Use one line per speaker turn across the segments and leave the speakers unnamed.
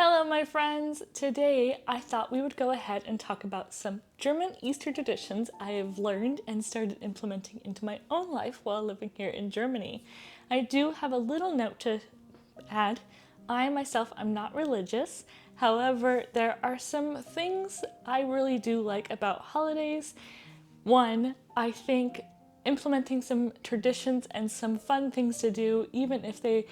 Hello, my friends! Today I thought we would go ahead and talk about some German Easter traditions I have learned and started implementing into my own life while living here in Germany. I do have a little note to add. I myself am not religious. However, there are some things I really do like about holidays. One, I think implementing some traditions and some fun things to do, even if they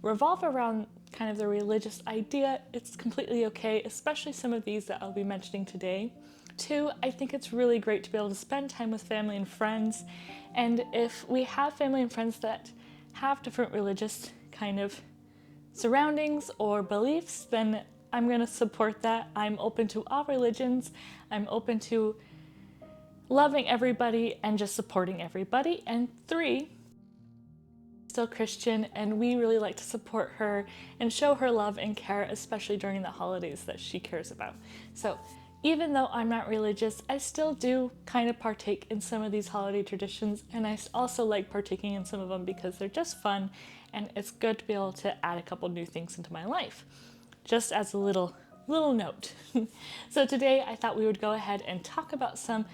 revolve around kind of the religious idea, it's completely okay, especially some of these that I'll be mentioning today. Two, I think it's really great to be able to spend time with family and friends. And if we have family and friends that have different religious kind of surroundings or beliefs, then I'm going to support that. I'm open to all religions. I'm open to loving everybody and just supporting everybody. And three, still Christian, and we really like to support her and show her love and care, especially during the holidays that she cares about. So even though I'm not religious, I still do kind of partake in some of these holiday traditions, and I also like partaking in some of them because they're just fun and it's good to be able to add a couple new things into my life. Just as a little note. So today I thought we would go ahead and talk about some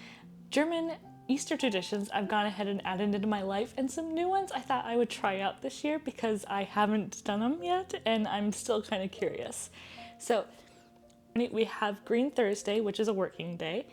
German Easter traditions I've gone ahead and added into my life, and some new ones I thought I would try out this year because I haven't done them yet and I'm still kind of curious. So we have Green Thursday, which is a working day.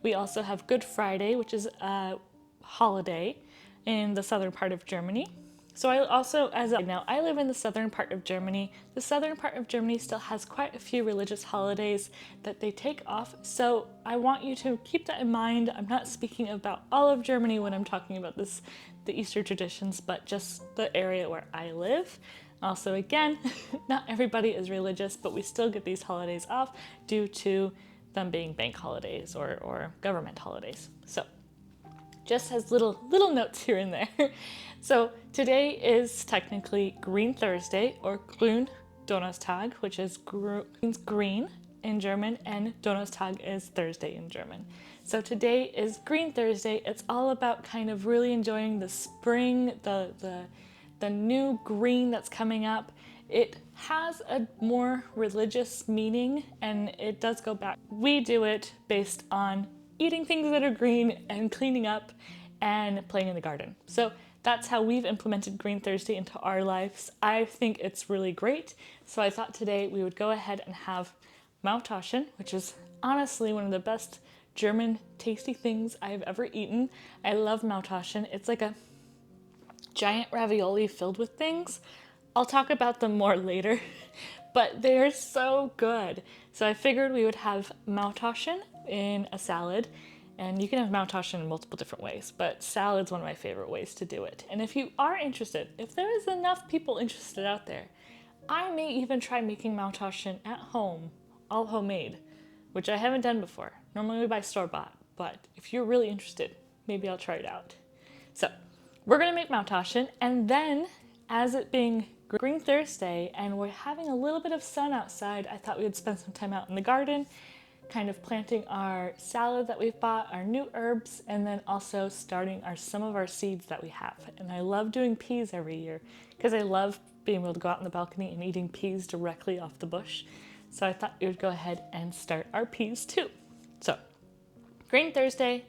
We also have Good Friday, which is a holiday in the southern part of Germany. So I also, I live in the southern part of Germany. The southern part of Germany still has quite a few religious holidays that they take off. So I want you to keep that in mind. I'm not speaking about all of Germany when I'm talking about the Easter traditions, but just the area where I live. Also, again, not everybody is religious, but we still get these holidays off due to them being bank holidays or government holidays. So just as little notes here and there. So today is technically Green Thursday or Gründonnerstag, which is means green in German, and Donnerstag is Thursday in German. So today is Green Thursday. It's all about kind of really enjoying the spring, the new green that's coming up. It has a more religious meaning, and it does go back. We do it based on eating things that are green and cleaning up and playing in the garden. So that's how we've implemented Green Thursday into our lives. I think it's really great. So I thought today we would go ahead and have Maultaschen, which is honestly one of the best German tasty things I've ever eaten. I love Maultaschen. It's like a giant ravioli filled with things. I'll talk about them more later, but they're so good. So I figured we would have Maultaschen in a salad, and you can have Maultaschen in multiple different ways, but salad's one of my favorite ways to do it. And if you are interested, if there is enough people interested out there, I may even try making Maultaschen at home, all homemade, which I haven't done before. Normally we buy store-bought, but if you're really interested, maybe I'll try it out. So we're gonna make Maultaschen, and then as it being Green Thursday and we're having a little bit of sun outside, I thought we would spend some time out in the garden, kind of planting our salad that we've bought, our new herbs, and then also starting some of our seeds that we have. And I love doing peas every year because I love being able to go out on the balcony and eating peas directly off the bush. So I thought we would go ahead and start our peas too. So Green Thursday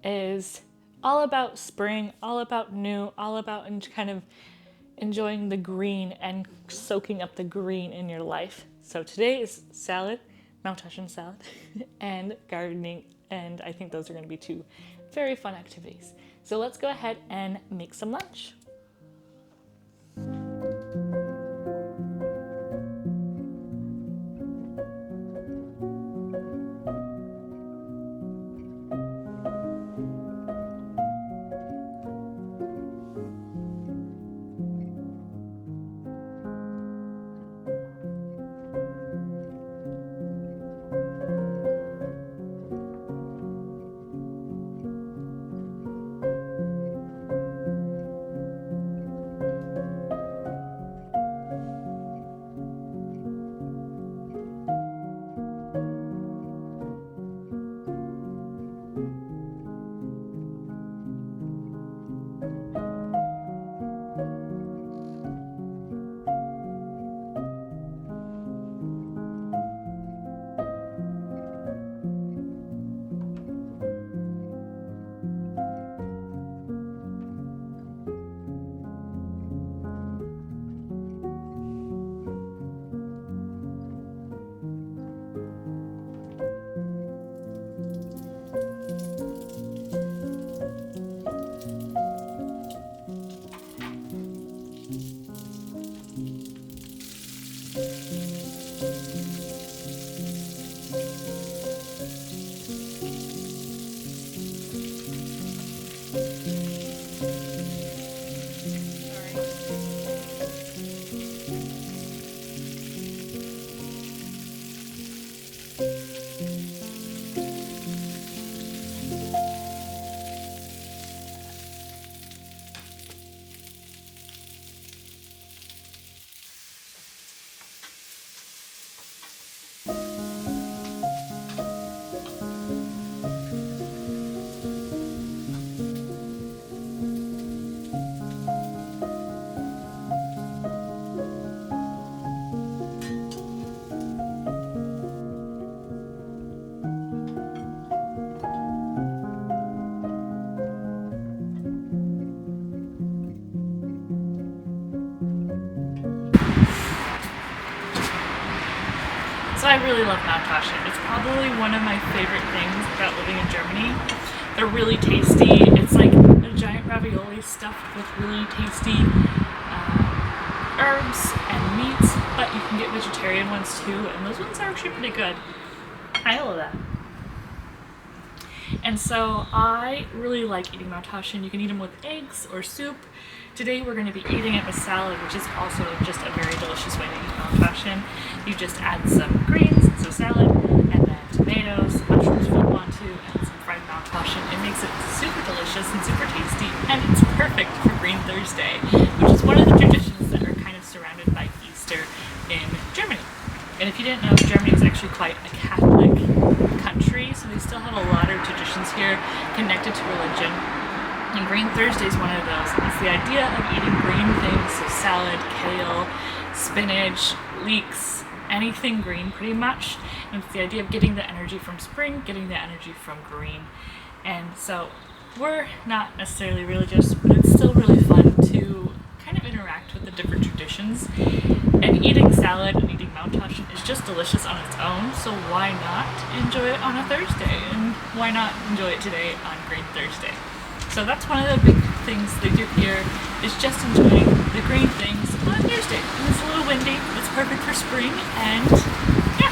is all about spring, all about new, all about kind of enjoying the green and soaking up the green in your life. So today is salad, Maultaschen salad, and gardening, and I think those are going to be two very fun activities. So let's go ahead and make some lunch. So I really love Maultaschen. It's probably one of my favorite things about living in Germany. They're really tasty. It's like a giant ravioli stuffed with really tasty herbs and meats, but you can get vegetarian ones too, and those ones are actually pretty good. I love that. And so I really like eating Maultaschen. You can eat them with eggs or soup. Today we're going to be eating it with salad, which is also just a very delicious way to eat Maultaschen. You just add some greens, so salad, and then tomatoes, mushrooms if you want to, and some fried Maultaschen. It makes it super delicious and super tasty, and it's perfect for Green Thursday, which is one of the traditions that are kind of surrounded by Easter in Germany. And if you didn't know, Germany is actually quite a Catholic country, so they still have a lot of traditions here connected to religion. And Green Thursday is one of those. It's the idea of eating green things, so salad, kale, spinach, leeks, anything green pretty much. And it's the idea of getting the energy from spring, getting the energy from green. And so we're not necessarily religious, but it's still really fun to kind of interact with the different traditions. And eating salad and eating Maultaschen is just delicious on its own, so why not enjoy it on a Thursday? And why not enjoy it today on Green Thursday? So that's one of the big things they do here, is just enjoying the green things on Thursday. And it's a little windy, but it's perfect for spring, and yeah.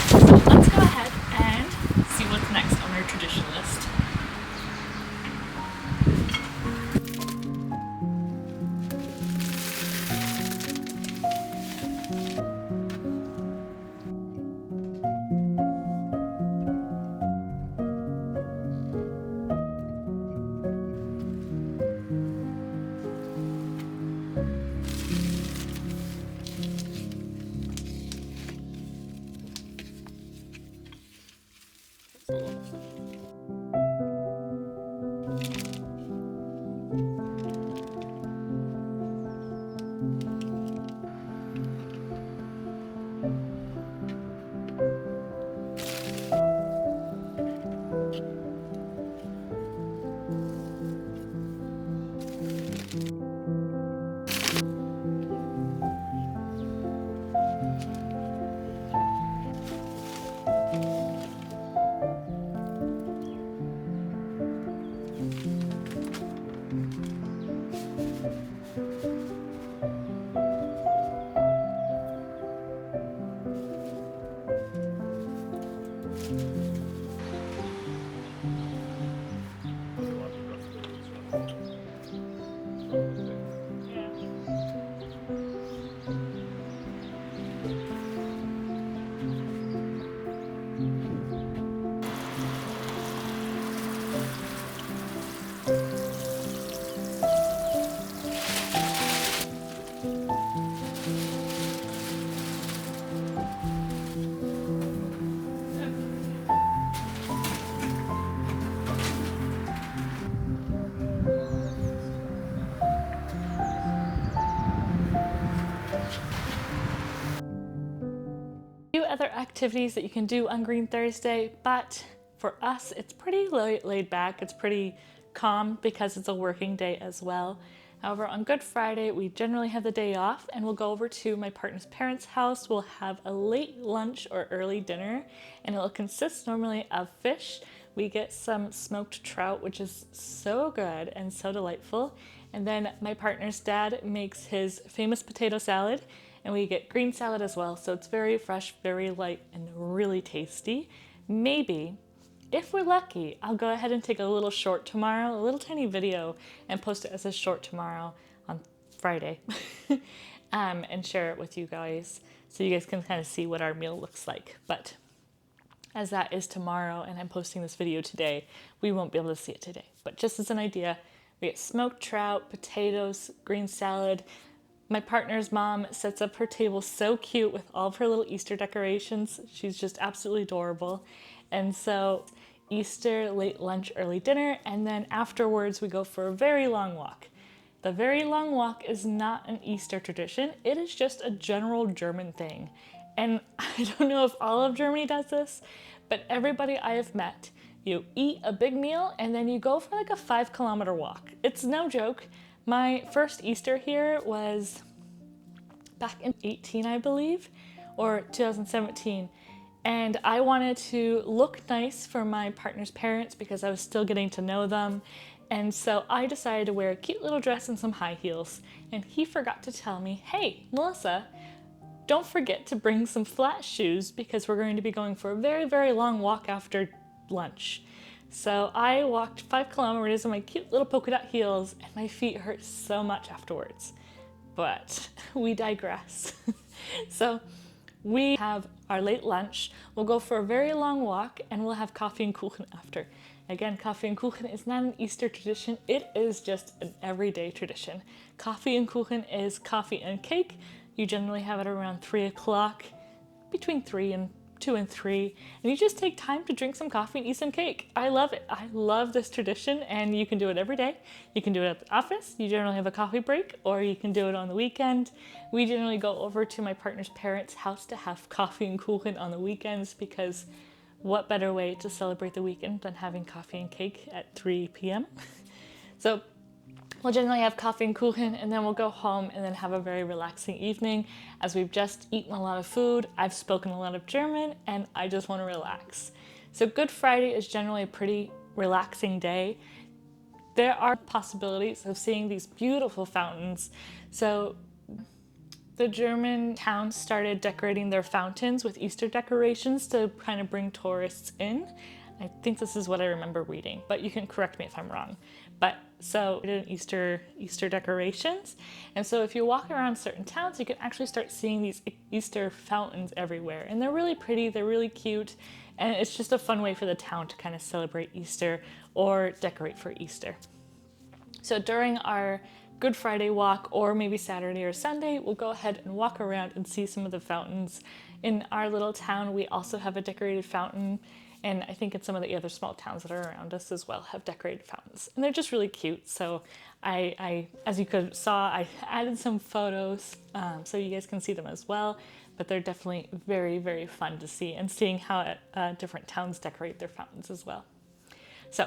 So let's go ahead and see what's next on our tradition list. Few other activities that you can do on Green Thursday, but for us it's pretty laid back. It's pretty calm because it's a working day as well. However, on Good Friday we generally have the day off, and we'll go over to my partner's parents' house. We'll have a late lunch or early dinner, and it'll consist normally of fish. We get some smoked trout, which is so good and so delightful, and then my partner's dad makes his famous potato salad, and we get green salad as well. So it's very fresh, very light, and really tasty. Maybe, if we're lucky, I'll go ahead and take a little short tomorrow, a little tiny video, and post it as a short tomorrow on Friday and share it with you guys so you guys can kind of see what our meal looks like. But as that is tomorrow and I'm posting this video today, we won't be able to see it today. But just as an idea, we get smoked trout, potatoes, green salad. My partner's mom sets up her table so cute with all of her little Easter decorations. She's just absolutely adorable. And so Easter, late lunch, early dinner, and then afterwards we go for a very long walk. The very long walk is not an Easter tradition. It is just a general German thing. And I don't know if all of Germany does this, but everybody I have met, you eat a big meal and then you go for like a 5-kilometer walk. It's no joke. My first Easter here was back in 2018, I believe, or 2017. And I wanted to look nice for my partner's parents because I was still getting to know them. And so I decided to wear a cute little dress and some high heels. And he forgot to tell me, hey, Melissa, don't forget to bring some flat shoes because we're going to be going for a very, very long walk after lunch. So I walked 5 kilometers in my cute little polka dot heels and my feet hurt so much afterwards. But we digress. So we have our late lunch, we'll go for a very long walk, and we'll have coffee and kuchen after. Again, coffee and kuchen is not an Easter tradition, it is just an everyday tradition. Coffee and kuchen is coffee and cake. You generally have it around 3 o'clock, between 2 and 3, and you just take time to drink some coffee and eat some cake. I love it. I love this tradition, and you can do it every day. You can do it at the office. You generally have a coffee break, or you can do it on the weekend. We generally go over to my partner's parents' house to have coffee and kuchen on the weekends because what better way to celebrate the weekend than having coffee and cake at 3 p.m. So we'll generally have coffee and kuchen, and then we'll go home and then have a very relaxing evening as we've just eaten a lot of food, I've spoken a lot of German, and I just want to relax. So Good Friday is generally a pretty relaxing day. There are possibilities of seeing these beautiful fountains. So the German towns started decorating their fountains with Easter decorations to kind of bring tourists in. I think this is what I remember reading, but you can correct me if I'm wrong. But so we did Easter decorations. And so if you walk around certain towns, you can actually start seeing these Easter fountains everywhere. And they're really pretty, they're really cute. And it's just a fun way for the town to kind of celebrate Easter or decorate for Easter. So during our Good Friday walk, or maybe Saturday or Sunday, we'll go ahead and walk around and see some of the fountains. In our little town, we also have a decorated fountain, and I think in some of the other small towns that are around us as well have decorated fountains. And they're just really cute. So I as you saw, I added some photos so you guys can see them as well. But they're definitely very, very fun to see, and seeing how different towns decorate their fountains as well. So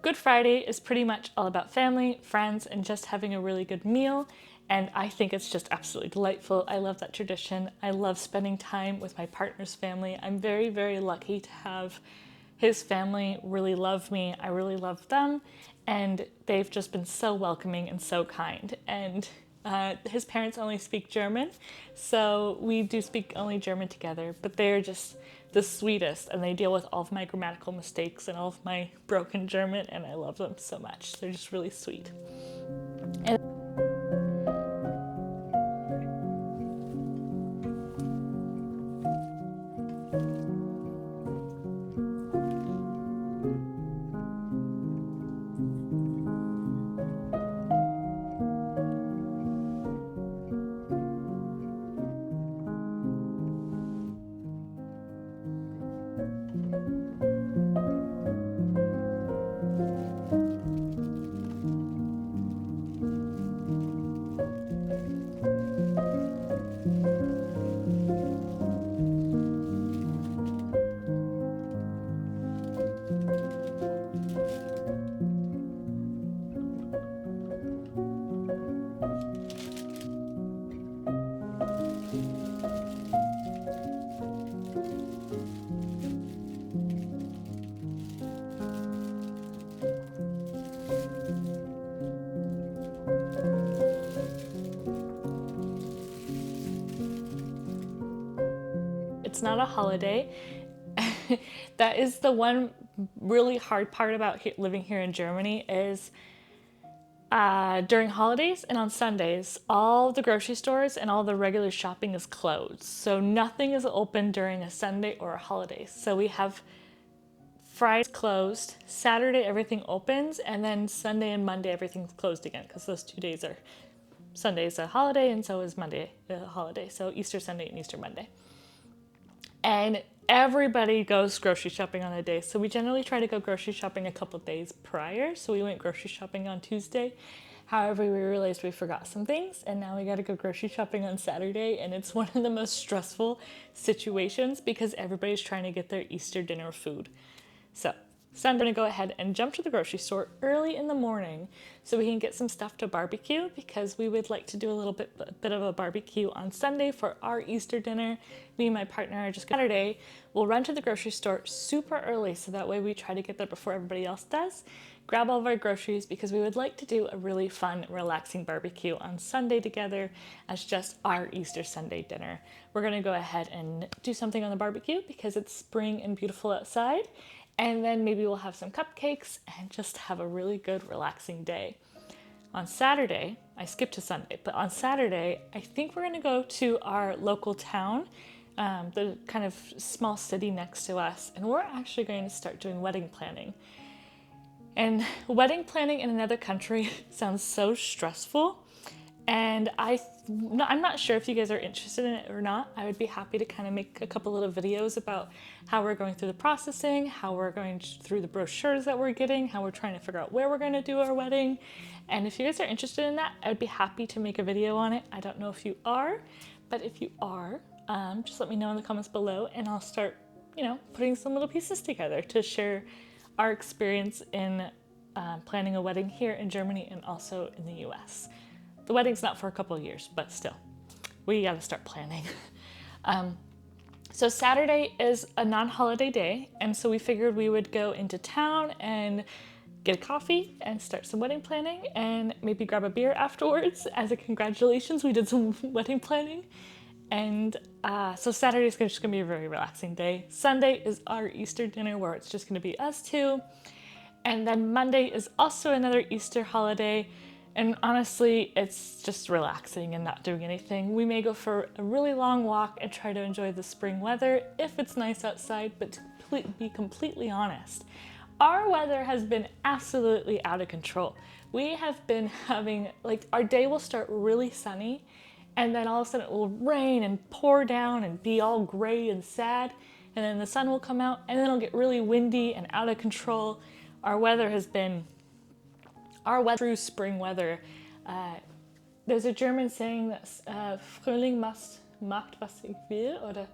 Good Friday is pretty much all about family, friends, and just having a really good meal. And I think it's just absolutely delightful. I love that tradition. I love spending time with my partner's family. I'm very, very lucky to have his family really love me. I really love them. And they've just been so welcoming and so kind. And his parents only speak German, so we do speak only German together, but they're just the sweetest, and they deal with all of my grammatical mistakes and all of my broken German, and I love them so much. They're just really sweet. And it's not a holiday. That is the one really hard part about living here in Germany is during holidays and on Sundays, all the grocery stores and all the regular shopping is closed. So nothing is open during a Sunday or a holiday. So we have Friday closed, Saturday everything opens, and then Sunday and Monday everything's closed again because those 2 days are Sunday's a holiday and so is Monday a holiday. So Easter Sunday and Easter Monday. And everybody goes grocery shopping on a day. So we generally try to go grocery shopping a couple days prior. So we went grocery shopping on Tuesday. However, we realized we forgot some things, and now we got to go grocery shopping on Saturday. And it's one of the most stressful situations because everybody's trying to get their Easter dinner food. So So I'm gonna go ahead and jump to the grocery store early in the morning so we can get some stuff to barbecue, because we would like to do a little bit of a barbecue on Sunday for our Easter dinner. Me and my partner are just Saturday. We'll run to the grocery store super early so that way we try to get there before everybody else does. Grab all of our groceries because we would like to do a really fun, relaxing barbecue on Sunday together as just our Easter Sunday dinner. We're gonna go ahead and do something on the barbecue because it's spring and beautiful outside. And then maybe we'll have some cupcakes and just have a really good, relaxing day. On Saturday, I skipped to Sunday, but on Saturday, I think we're gonna go to our local town, the kind of small city next to us, and we're actually going to start doing wedding planning. And wedding planning in another country sounds so stressful. And I'm not sure if you guys are interested in it or not. I would be happy to kind of make a couple little videos about how we're going through the processing, how we're going through the brochures that we're getting, how we're trying to figure out where we're going to do our wedding. And if you guys are interested in that, I would be happy to make a video on it. I don't know if you are, but if you are, just let me know in the comments below and I'll start, putting some little pieces together to share our experience in planning a wedding here in Germany and also in the US. The wedding's not for a couple of years, but still, we gotta start planning. So Saturday is a non-holiday day, and so we figured we would go into town and get a coffee and start some wedding planning and maybe grab a beer afterwards as a congratulations, we did some wedding planning. And so Saturday is just gonna be a very relaxing day. Sunday is our Easter dinner where it's just gonna be us two. And then Monday is also another Easter holiday. And honestly, it's just relaxing and not doing anything. We may go for a really long walk and try to enjoy the spring weather if it's nice outside, but to be completely honest, our weather has been absolutely out of control. We have been having, our day will start really sunny, and then all of a sudden it will rain and pour down and be all gray and sad, and then the sun will come out, and then it'll get really windy and out of control. Our weather has been true spring weather. There's a German saying that Frühling macht was ich will, oder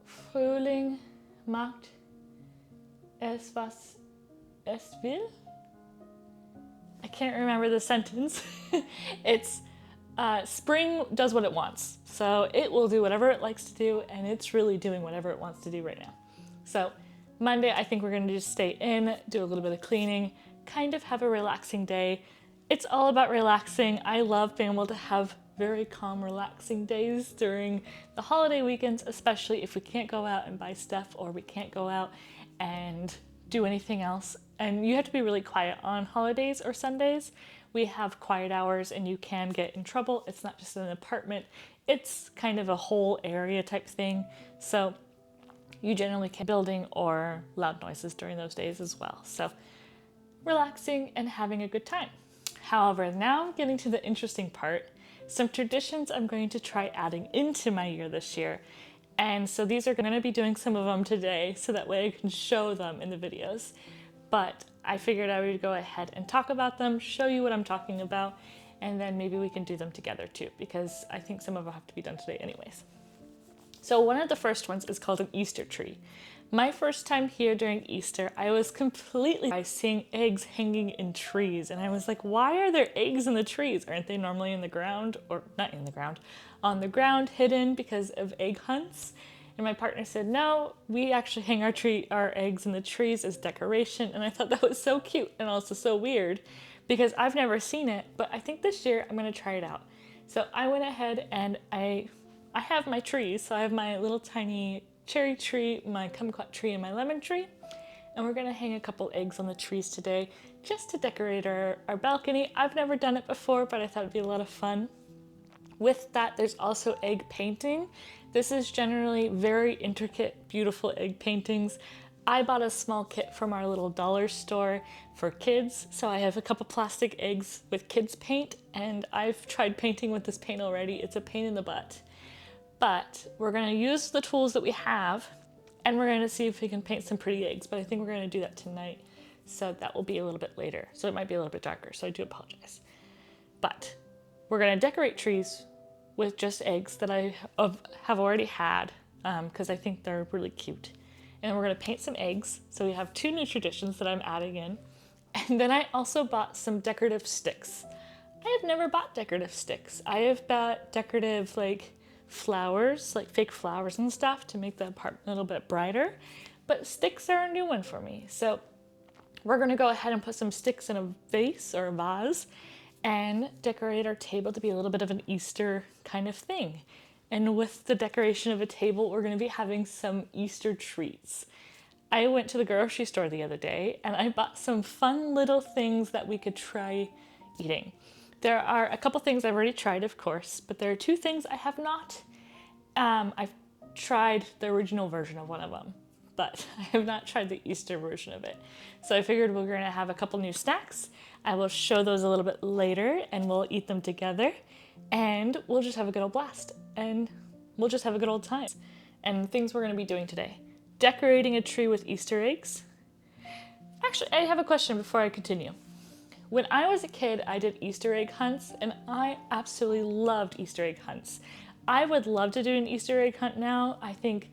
Frühling macht es was es will. I can't remember the sentence. It's spring does what it wants. So it will do whatever it likes to do, and it's really doing whatever it wants to do right now. So Monday, I think we're gonna just stay in, do a little bit of cleaning, kind of have a relaxing day. It's all about relaxing. I love being able to have very calm, relaxing days during the holiday weekends, especially if we can't go out and buy stuff or we can't go out and do anything else. And you have to be really quiet on holidays or Sundays. We have quiet hours and you can get in trouble. It's not just an apartment, it's kind of a whole area type thing. So you generally can't building or loud noises during those days as well. So relaxing and having a good time. However, now getting to the interesting part, some traditions I'm going to try adding into my year this year. And so these are going to be doing some of them today so that way I can show them in the videos. But I figured I would go ahead and talk about them, show you what I'm talking about, and then maybe we can do them together too, because I think some of them have to be done today anyways. So one of the first ones is called an Easter tree. My first time here during Easter, I was completely by seeing eggs hanging in trees. And I was like, why are there eggs in the trees? Aren't they normally in the ground, or not in the ground, on the ground hidden because of egg hunts? And my partner said, no, we actually hang our eggs in the trees as decoration. And I thought that was so cute and also so weird because I've never seen it, but I think this year I'm gonna try it out. So I went ahead and I have my trees. So I have my little tiny cherry tree, my kumquat tree, and my lemon tree. And we're gonna hang a couple eggs on the trees today just to decorate our balcony. I've never done it before, but I thought it'd be a lot of fun. With that, there's also egg painting. This is generally very intricate, beautiful egg paintings. I bought a small kit from our little dollar store for kids. So I have a couple plastic eggs with kids paint, and I've tried painting with this paint already. It's a pain in the butt. But we're gonna use the tools that we have and we're gonna see if we can paint some pretty eggs, but I think we're gonna do that tonight. So that will be a little bit later. So it might be a little bit darker, so I do apologize. But we're gonna decorate trees with just eggs that I have already had because I think they're really cute. and we're gonna paint some eggs. So we have 2 new traditions that I'm adding in. And then I also bought some decorative sticks. I have never bought decorative sticks. I have bought decorative like flowers, like fake flowers and stuff to make the apartment a little bit brighter, but sticks are a new one for me. So we're gonna go ahead and put some sticks in a vase or a vase and decorate our table to be a little bit of an Easter kind of thing. And with the decoration of a table, we're gonna be having some Easter treats. I went to the grocery store the other day and I bought some fun little things that we could try eating. There are a couple things I've already tried, of course, but there are 2 things I have not. I've tried the original version of one of them, but I have not tried the Easter version of it. So I figured we're gonna have a couple new snacks. I will show those a little bit later and we'll eat them together and we'll just have a good old blast and we'll just have a good old time. And things we're gonna be doing today. Decorating a tree with Easter eggs. Actually, I have a question before I continue. When I was a kid, I did Easter egg hunts and I absolutely loved Easter egg hunts. I would love to do an Easter egg hunt now. I think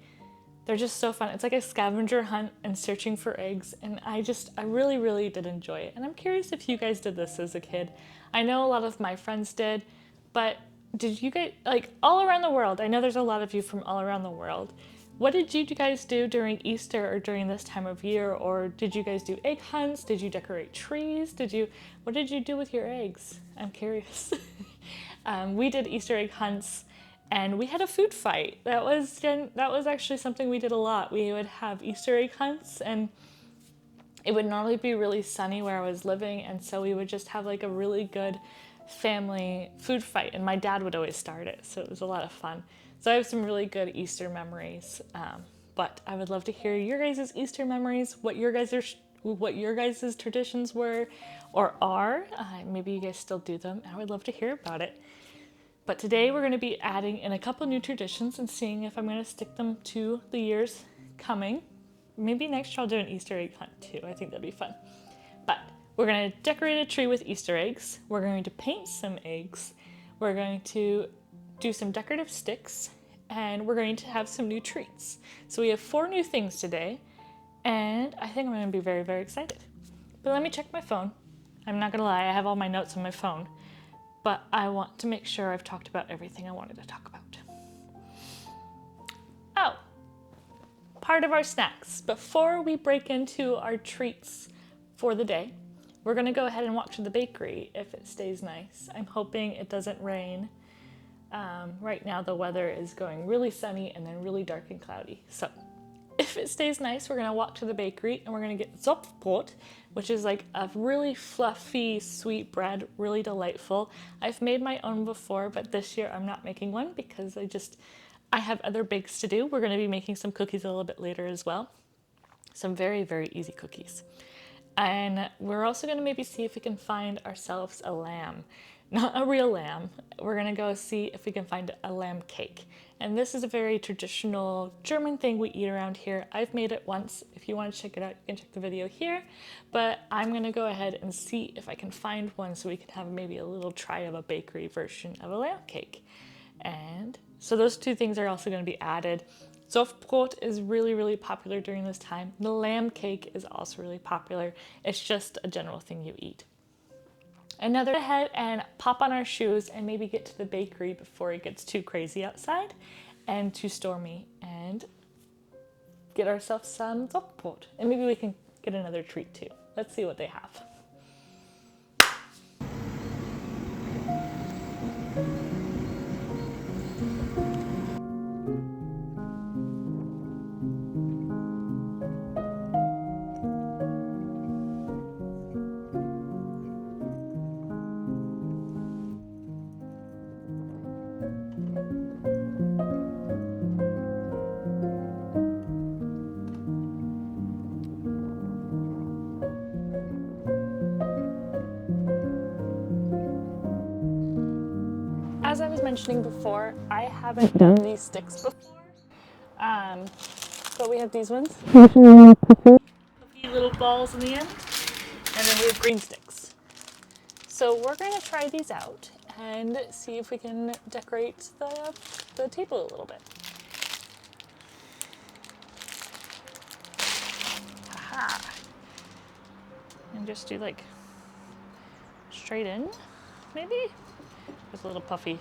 they're just so fun. It's like a scavenger hunt and searching for eggs, and I really, really did enjoy it. And I'm curious if you guys did this as a kid. I know a lot of my friends did, but did you guys, like all around the world, I know there's a lot of you from all around the world. What did you guys do during Easter or during this time of year? Or did you guys do egg hunts? Did you decorate trees? What did you do with your eggs? I'm curious. We did Easter egg hunts and we had a food fight. That was actually something we did a lot. We would have Easter egg hunts and it would normally be really sunny where I was living. And so we would just have like a really good family food fight and my dad would always start it. So it was a lot of fun. So I have some really good Easter memories, but I would love to hear your guys' Easter memories, what your guys' traditions were or are. Maybe you guys still do them. I would love to hear about it. But today we're going to be adding in a couple new traditions and seeing if I'm going to stick them to the years coming. Maybe next year I'll do an Easter egg hunt too. I think that'd be fun. But we're going to decorate a tree with Easter eggs. We're going to paint some eggs. We're going to do some decorative sticks, and we're going to have some new treats. So we have 4 new things today, and I think I'm going to be very, very excited. But let me check my phone. I'm not going to lie, I have all my notes on my phone, but I want to make sure I've talked about everything I wanted to talk about. Oh, part of our snacks. Before we break into our treats for the day, we're going to go ahead and walk to the bakery if it stays nice. I'm hoping it doesn't rain. Right now the weather is going really sunny and then really dark and cloudy. So if it stays nice, we're gonna walk to the bakery and we're gonna get Zopfbrot, which is like a really fluffy, sweet bread, really delightful. I've made my own before, but this year I'm not making one because I have other bakes to do. We're gonna be making some cookies a little bit later as well. Some very, very easy cookies. And we're also gonna maybe see if we can find ourselves a lamb. Not a real lamb. We're gonna go see if we can find a lamb cake. And this is a very traditional German thing we eat around here. I've made it once. If you want to check it out, you can check the video here. But I'm gonna go ahead and see if I can find one so we can have maybe a little try of a bakery version of a lamb cake. And so those 2 things are also gonna be added. Zopfbrot is really, really popular during this time. The lamb cake is also really popular. It's just a general thing you eat. Another ahead and pop on our shoes and maybe get to the bakery before it gets too crazy outside and too stormy and get ourselves some Zopfbrot. And maybe we can get another treat too. Let's see what they have. As I was mentioning before, I haven't done these sticks before, but we have these ones. Puffy little balls in the end, and then we have green sticks. So we're going to try these out and see if we can decorate the table a little bit. And just do like straight in, maybe? It's a little puffy.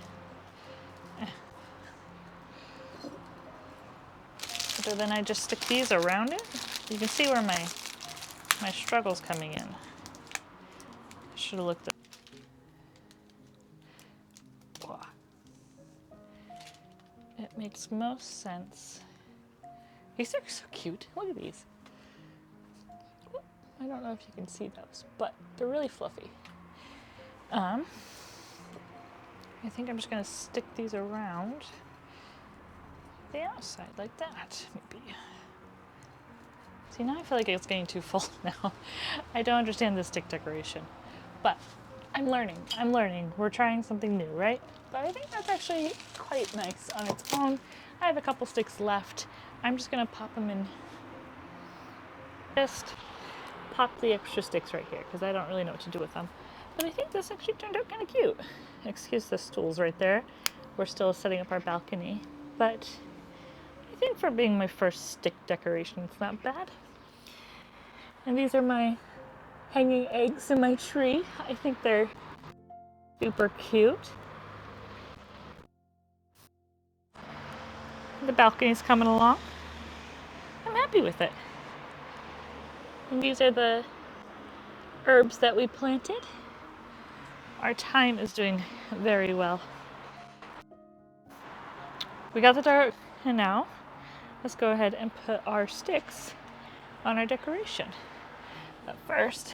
So then I just stick these around it. You can see where my struggle's coming in. I should have looked at. It makes most sense. These are so cute. Look at these. I don't know if you can see those, but they're really fluffy. I think I'm just gonna stick these around the outside like that, maybe. See, now I feel like it's getting too full now. I don't understand this stick decoration, but I'm learning. We're trying something new, right? But I think that's actually quite nice on its own. I have a couple sticks left. I'm just gonna pop them in. Just pop the extra sticks right here because I don't really know what to do with them. But I think this actually turned out kind of cute. Excuse the stools right there. We're still setting up our balcony, but I think for being my first stick decoration, it's not bad. And these are my hanging eggs in my tree. I think they're super cute. The balcony's coming along. I'm happy with it. And these are the herbs that we planted. Our thyme is doing very well. We got the dark, and now let's go ahead and put our sticks on our decoration. But first,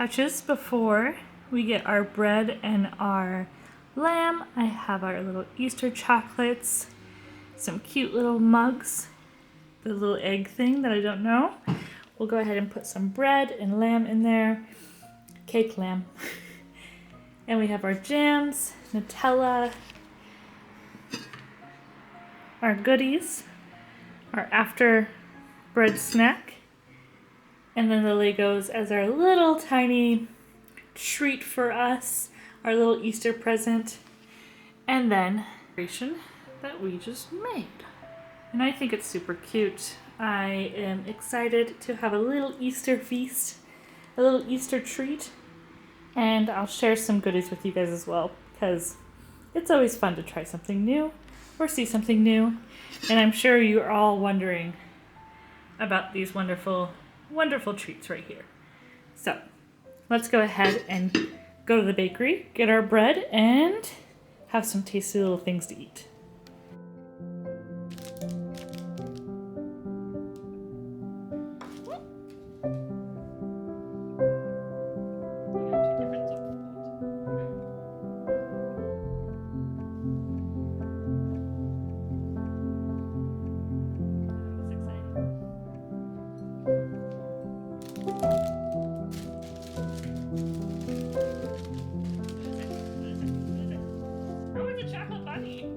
touches before we get our bread and our lamb. I have our little Easter chocolates, some cute little mugs, the little egg thing that I don't know. We'll go ahead and put some bread and lamb in there, cake lamb. And we have our jams, Nutella, our goodies, our after bread snack, and then the Legos as our little tiny treat for us, our little Easter present, and then decoration that we just made. And I think it's super cute. I am excited to have a little Easter feast, a little Easter treat, and I'll share some goodies with you guys as well because it's always fun to try something new or see something new. And I'm sure you're all wondering about these wonderful, wonderful treats right here. So let's go ahead and go to the bakery, get our bread, and have some tasty little things to eat. Chocolate bunny.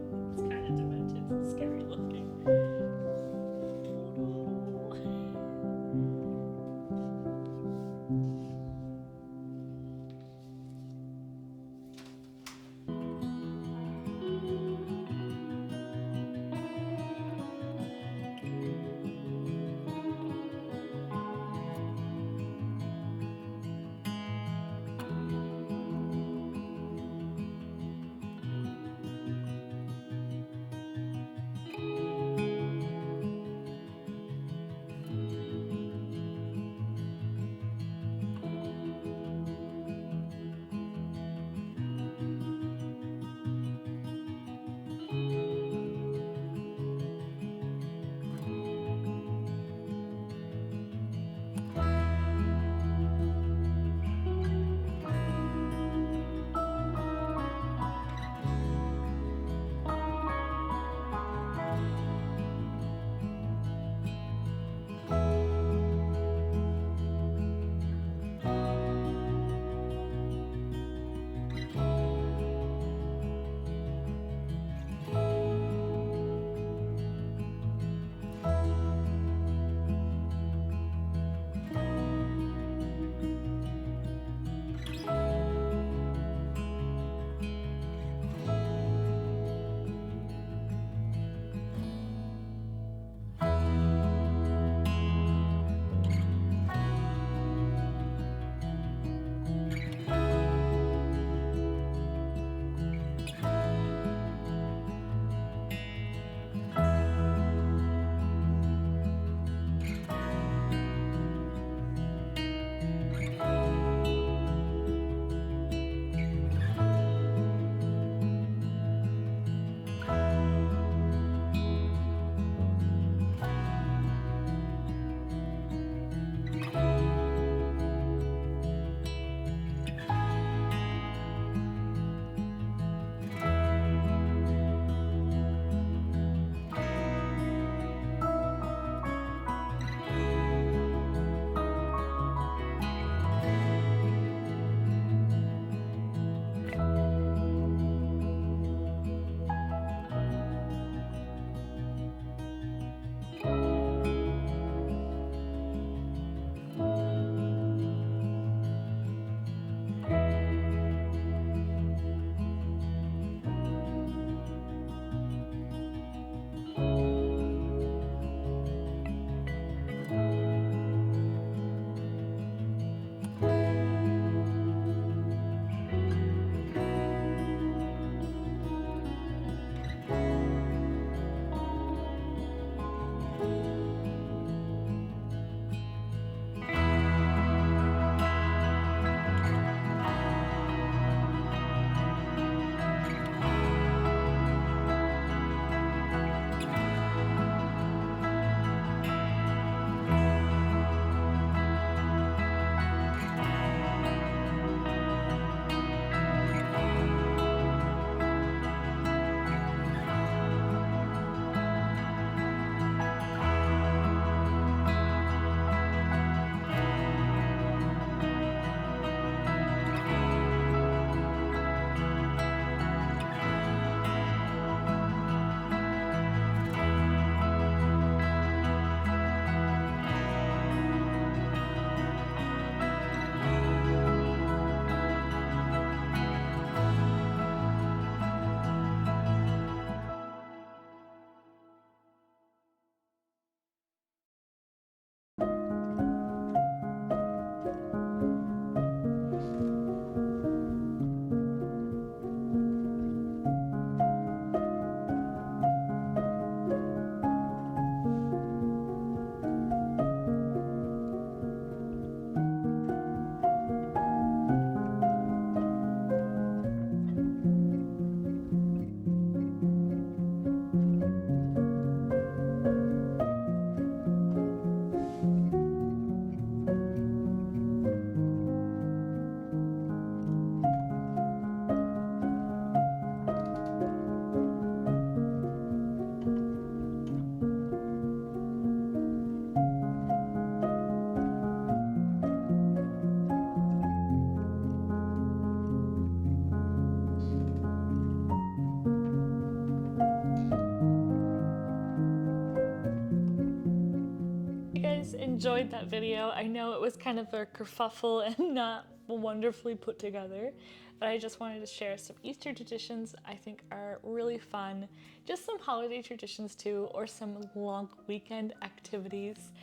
enjoyed that video. I know it was kind of a kerfuffle and not wonderfully put together, but I just wanted to share some Easter traditions I think are really fun. Just some holiday traditions too, or some long weekend activities.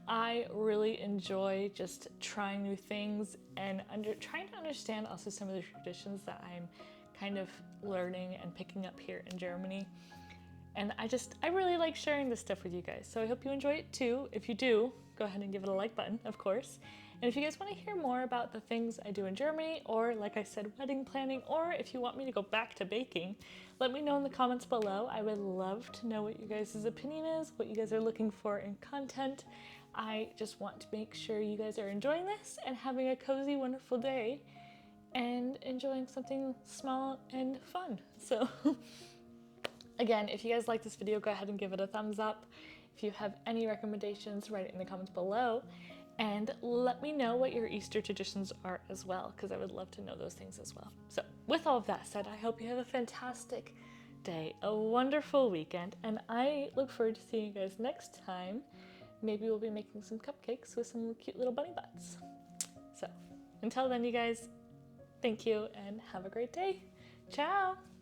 I really enjoy just trying new things and trying to understand also some of the traditions that I'm kind of learning and picking up here in Germany. And I really like sharing this stuff with you guys. So I hope you enjoy it too. If you do, go ahead and give it a like button, of course. And if you guys want to hear more about the things I do in Germany, or like I said, wedding planning, or if you want me to go back to baking, let me know in the comments below. I would love to know what you guys' opinion is, what you guys are looking for in content. I just want to make sure you guys are enjoying this and having a cozy, wonderful day and enjoying something small and fun. So again, if you guys like this video, go ahead and give it a thumbs up. If you have any recommendations, write it in the comments below. And let me know what your Easter traditions are as well, because I would love to know those things as well. So with all of that said, I hope you have a fantastic day, a wonderful weekend, and I look forward to seeing you guys next time. Maybe we'll be making some cupcakes with some cute little bunny butts. So until then, you guys, thank you and have a great day. Ciao!